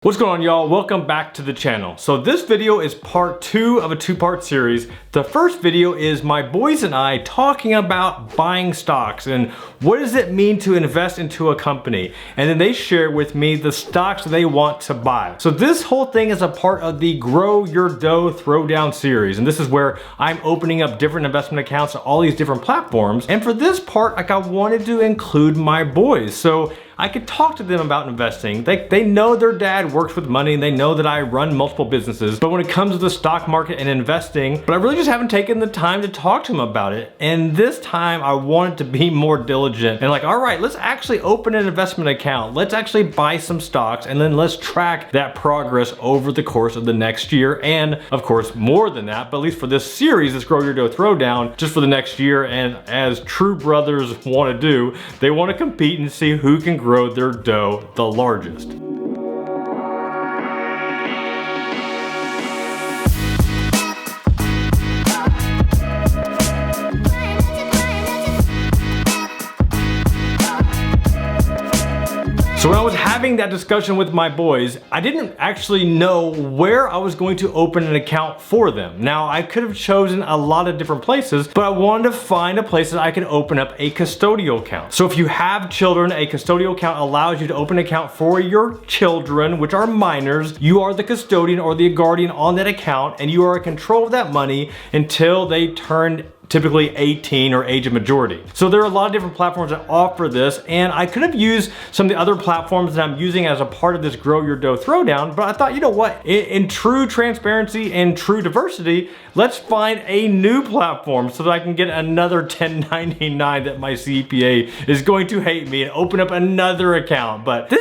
What's going on, y'all? Welcome back to the channel. So this video is part 2 of a 2-part series. The first video is my boys and I talking about buying stocks and what does it mean to invest into a company. And then they share with me the stocks they want to buy. So this whole thing is a part of the Grow Your Dough Throwdown series. And this is where I'm opening up different investment accounts on all these different platforms. And for this part, I wanted to include my boys. So I could talk to them about investing. They know their dad works with money and they know that I run multiple businesses. But when it comes to the stock market and investing, but I really just haven't taken the time to talk to them about it. And this time I wanted to be more diligent and like, all right, let's actually open an investment account. Let's actually buy some stocks and then let's track that progress over the course of the next year. And of course, more than that, but at least for this series, this Grow Your Dough Throwdown, just for the next year. And as true brothers want to do, they want to compete and see who can grow their dough the largest. So when I was having that discussion with my boys, I didn't actually know where I was going to open an account for them. Now, I could have chosen a lot of different places, but I wanted to find a place that I could open up a custodial account. So if you have children, a custodial account allows you to open an account for your children, which are minors. You are the custodian or the guardian on that account, and you are in control of that money until they turn typically 18 or age of majority. So there are a lot of different platforms that offer this, and I could have used some of the other platforms that I'm using as a part of this Grow Your Dough Throwdown, but I thought, you know what, in true transparency and true diversity, let's find a new platform so that I can get another 1099 that my CPA is going to hate me and open up another account. But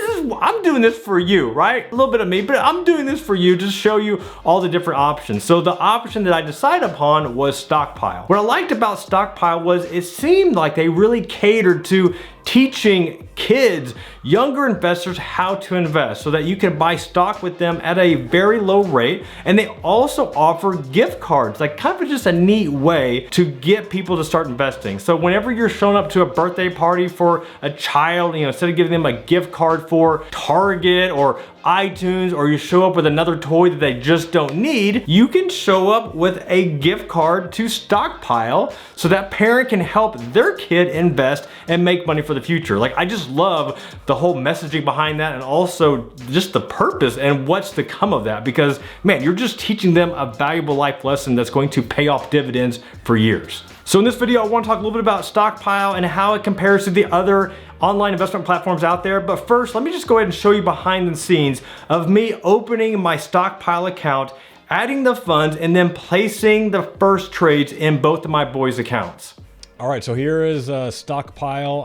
I'm doing this for you, right? A little bit of me, but I'm doing this for you to show you all the different options. So the option that I decided upon was Stockpile. What I liked about Stockpile was it seemed like they really catered to teaching kids, younger investors, how to invest so that you can buy stock with them at a very low rate. And they also offer gift cards, like kind of just a neat way to get people to start investing. So whenever you're showing up to a birthday party for a child, instead of giving them a gift card for Target or iTunes, or you show up with another toy that they just don't need, you can show up with a gift card to Stockpile so that parent can help their kid invest and make money for the future. Like, I just love the whole messaging behind that and also just the purpose and what's to come of that, because man, you're just teaching them a valuable life lesson that's going to pay off dividends for years. So in this video, I want to talk a little bit about Stockpile and how it compares to the other online investment platforms out there. But first, let me just go ahead and show you behind the scenes of me opening my Stockpile account, adding the funds, and then placing the first trades in both of my boys' accounts. All right, so here is Stockpile.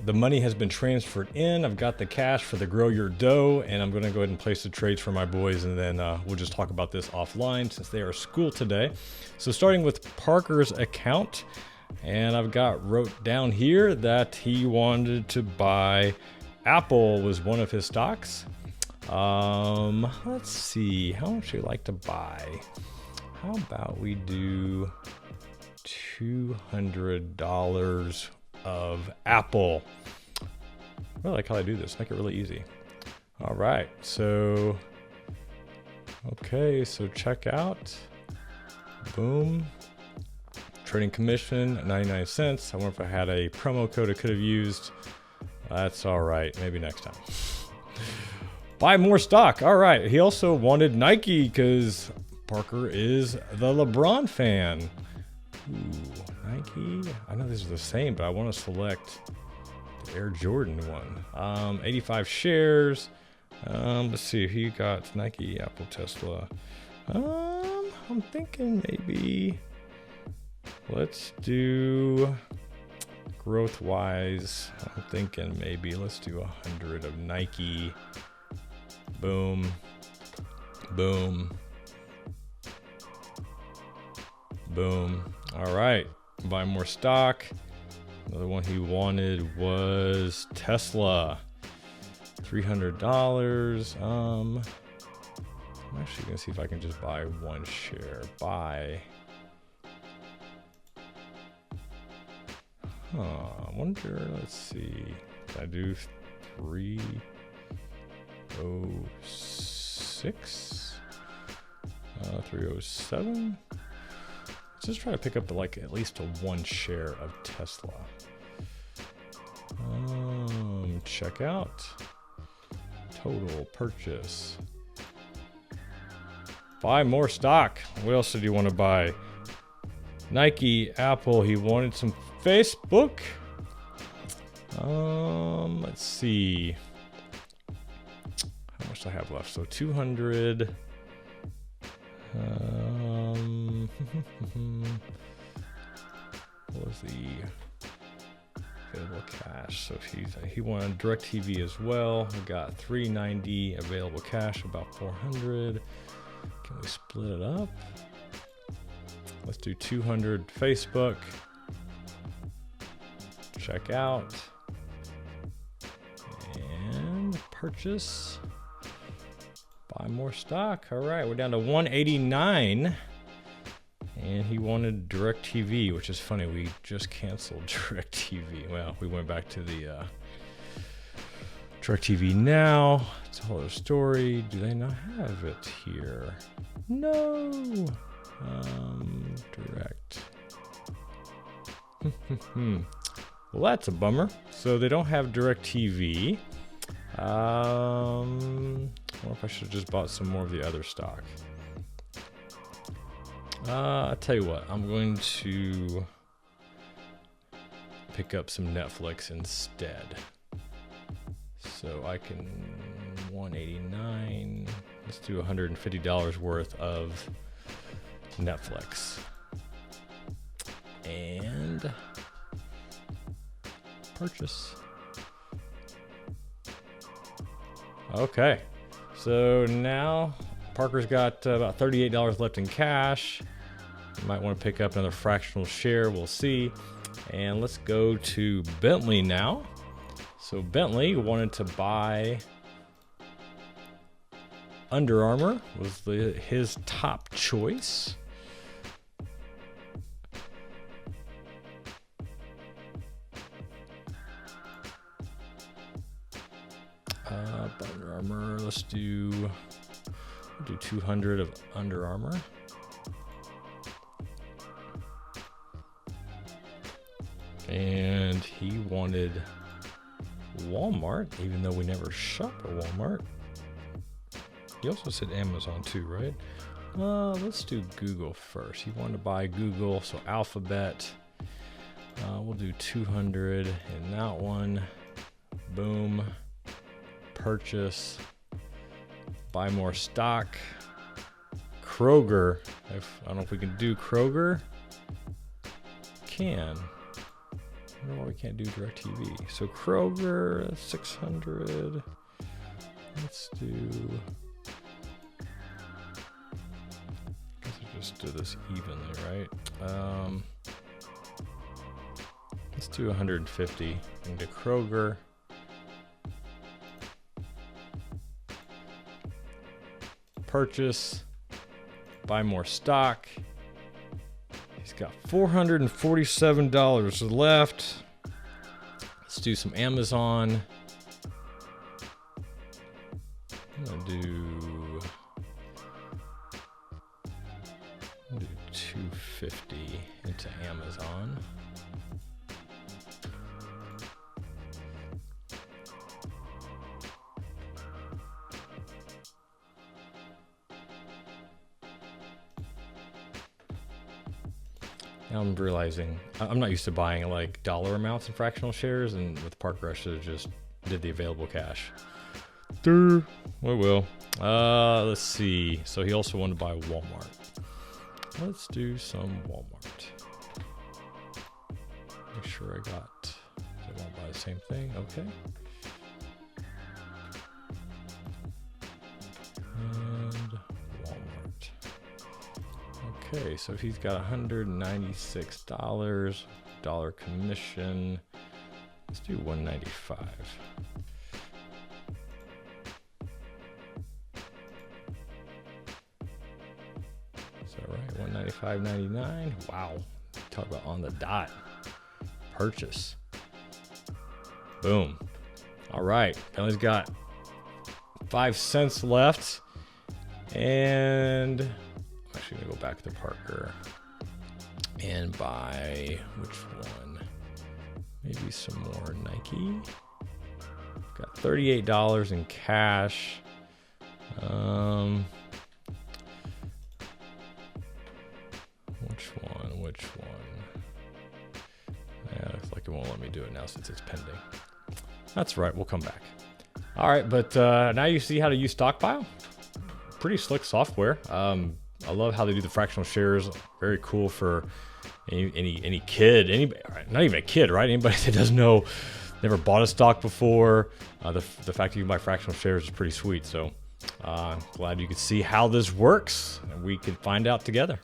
The money has been transferred in. I've got the cash for the Grow Your Dough, and I'm gonna go ahead and place the trades for my boys, and then we'll just talk about this offline since they are at school today. So starting with Parker's account, and I've wrote down here that he wanted to buy Apple was one of his stocks. Let's see, how much would you like to buy? How about we do $200 of Apple. I really like how I do this, make it really easy. All right, so, okay, so check out, boom. Trading commission, 99 cents. I wonder if I had a promo code I could have used. That's all right, maybe next time. Buy more stock, all right. He also wanted Nike because Parker is the LeBron fan. Ooh, Nike, I know these are the same, but I want to select the Air Jordan one. 85 shares. Let's see, he got Nike, Apple, Tesla. I'm thinking maybe, let's do growth wise. I'm thinking maybe let's do 100 of Nike. Boom, boom, boom. All right, buy more stock. Another one he wanted was Tesla, $300. I'm actually gonna see if I can just buy one share. Buy. I wonder, let's see. Can I do 3? 306, 307. Let's just try to pick up like at least a 1 share of Tesla. Check out. Total purchase. Buy more stock. What else did you want to buy? Nike, Apple. He wanted some Facebook. Let's see. How much do I have left? So 200. What was the available cash? So he wanted DirecTV as well. We got 390 available cash, about 400. Can we split it up? Let's do 200 Facebook. Check out. And purchase. Buy more stock. All right, we're down to 189. And he wanted DirecTV, which is funny. We just canceled DirecTV. Well, we went back to the DirecTV Now. It's a whole other story. Do they not have it here? No. Direct. Well, that's a bummer. So they don't have DirecTV. I wonder if I should have just bought some more of the other stock. I'll tell you what, I'm going to pick up some Netflix instead. So I can 189. Let's do $150 worth of Netflix. And purchase. Okay. So now Parker's got about $38 left in cash. You might want to pick up another fractional share. We'll see. And let's go to Bentley now. So Bentley wanted to buy Under Armour, was his top choice. Under Armour, let's do 200 of Under Armour. And he wanted Walmart, even though we never shop at Walmart. He also said Amazon too, right? Let's do Google first. He wanted to buy Google, so Alphabet. We'll do 200 in that one. Boom. Purchase. Buy more stock. Kroger. I don't know if we can do Kroger. Can. I don't know why we can't do DirecTV. So Kroger, 600. Let's do. I guess I just do this evenly, right? Let's do 150 into Kroger. Purchase. Buy more stock. He's got $447 left. Let's do some Amazon. I'm gonna do 250 into Amazon. Now I'm realizing I'm not used to buying like dollar amounts in fractional shares, and with Parker I should have just did the available cash. We will. Let's see. So he also wanted to buy Walmart. Let's do some Walmart. Make sure I want to buy the same thing. Okay. And Walmart. Okay, so he's got $196 dollar commission. Let's do 195. Is that right? 195.99. Wow. Talk about on the dot. Purchase. Boom. All right. Bentley's got 5 cents left. And I'm actually gonna go back to Parker and buy, which one? Maybe some more Nike. Got $38 in cash. Which one? Yeah, looks like it won't let me do it now since it's pending. That's right, we'll come back. All right, but now you see how to use Stockpile. Pretty slick software. I love how they do the fractional shares. Very cool for any kid, anybody, not even a kid, right? Anybody that doesn't know, never bought a stock before. The fact that you can buy fractional shares is pretty sweet. So glad you could see how this works and we could find out together.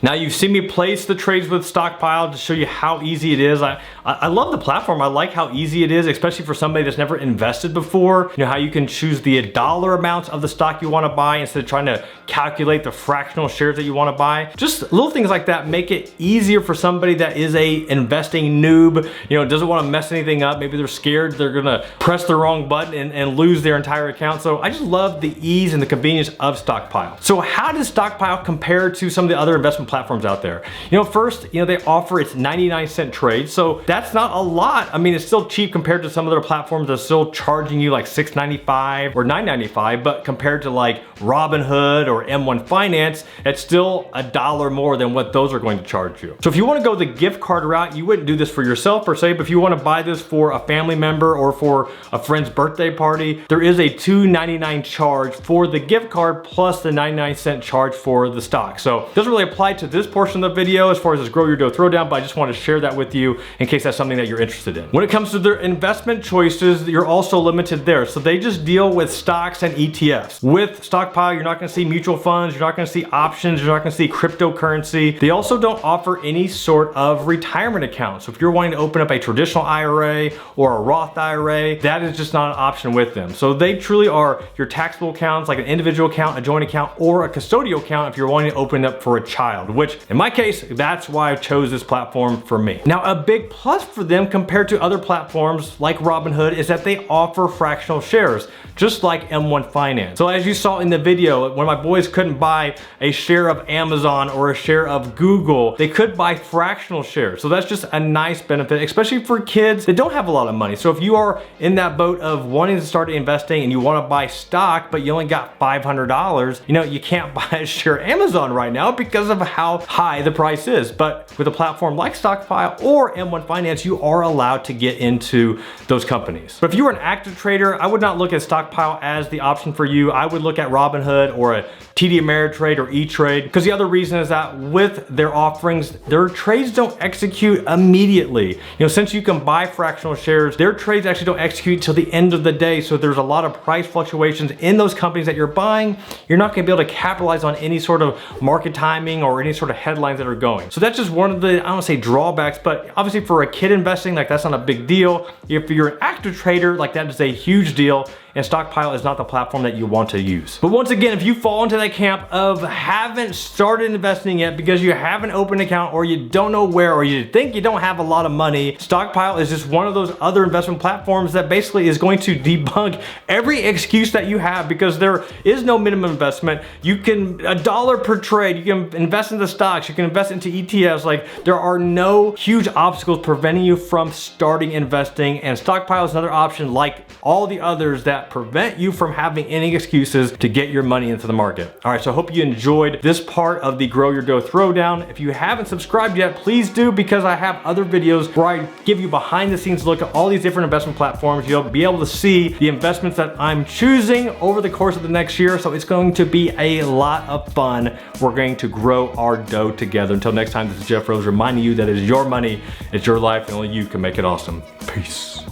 Now you've seen me place the trades with Stockpile to show you how easy it is. I love the platform. I like how easy it is, especially for somebody that's never invested before. You know, how you can choose the dollar amounts of the stock you want to buy instead of trying to calculate the fractional shares that you want to buy. Just little things like that make it easier for somebody that is a investing noob, you know, doesn't want to mess anything up. Maybe they're scared they're gonna press the wrong button and lose their entire account. So I just love the ease and the convenience of Stockpile. So how does Stockpile compare to some of the other investment platforms out there? You know, first, you know, they offer its 99-cent trade, so that's not a lot. I mean, it's still cheap compared to some other platforms that are still charging you like $6.95 or $9.95, but compared to like Robinhood or M1 Finance, it's still $1 more than what those are going to charge you. So if you want to go the gift card route, you wouldn't do this for yourself per se, but if you want to buy this for a family member or for a friend's birthday party, there is a $2.99 charge for the gift card plus the 99-cent charge for the stock. So it doesn't really apply to this portion of the video as far as this Grow Your Dough Throwdown, but I just want to share that with you in case that's something that you're interested in. When it comes to their investment choices, you're also limited there. So they just deal with stocks and ETFs. With Stockpile, you're not going to see mutual funds, you're not going to see options, you're not going to see cryptocurrency. They also don't offer any sort of retirement account. So if you're wanting to open up a traditional IRA or a Roth IRA, that is just not an option with them. So they truly are your taxable accounts, like an individual account, a joint account, or a custodial account if you're wanting to open it up for a child, which in my case, that's why I chose this platform for me. Now, a big plus for them compared to other platforms like Robinhood is that they offer fractional shares, just like M1 Finance. So as you saw in the video, when my boys couldn't buy a share of Amazon or a share of Google, they could buy fractional shares. So that's just a nice benefit, especially for kids that don't have a lot of money. So if you are in that boat of wanting to start investing and you want to buy stock, but you only got $500, you know, you can't buy a share of Amazon right now because of how high the price is. But with a platform like Stockpile or M1 Finance, you are allowed to get into those companies. But if you are an active trader, I would not look at Stockpile as the option for you. I would look at Robinhood or a TD Ameritrade or E-Trade, because the other reason is that with their offerings, their trades don't execute immediately. You know, since you can buy fractional shares, their trades actually don't execute till the end of the day. So there's a lot of price fluctuations in those companies that you're buying. You're not gonna be able to capitalize on any sort of market timing or any sort of headlines that are going. So that's just one of the, I don't want to say drawbacks, but obviously for a kid investing, like that's not a big deal. If you're an active trader, like that is a huge deal. And Stockpile is not the platform that you want to use. But once again, if you fall into that camp of haven't started investing yet because you haven't opened an account or you don't know where or you think you don't have a lot of money, Stockpile is just one of those other investment platforms that basically is going to debunk every excuse that you have, because there is no minimum investment. You can $1 per trade, you can invest into stocks, you can invest into ETFs. Like, there are no huge obstacles preventing you from starting investing, and Stockpile is another option like all the others that prevent you from having any excuses to get your money into the market. All right, so I hope you enjoyed this part of the Grow Your Dough Throwdown. If you haven't subscribed yet, please do, because I have other videos where I give you behind the scenes look at all these different investment platforms. You'll be able to see the investments that I'm choosing over the course of the next year. So it's going to be a lot of fun. We're going to grow our dough together. Until next time, this is Jeff Rose reminding you that it is your money, it's your life, and only you can make it awesome. Peace.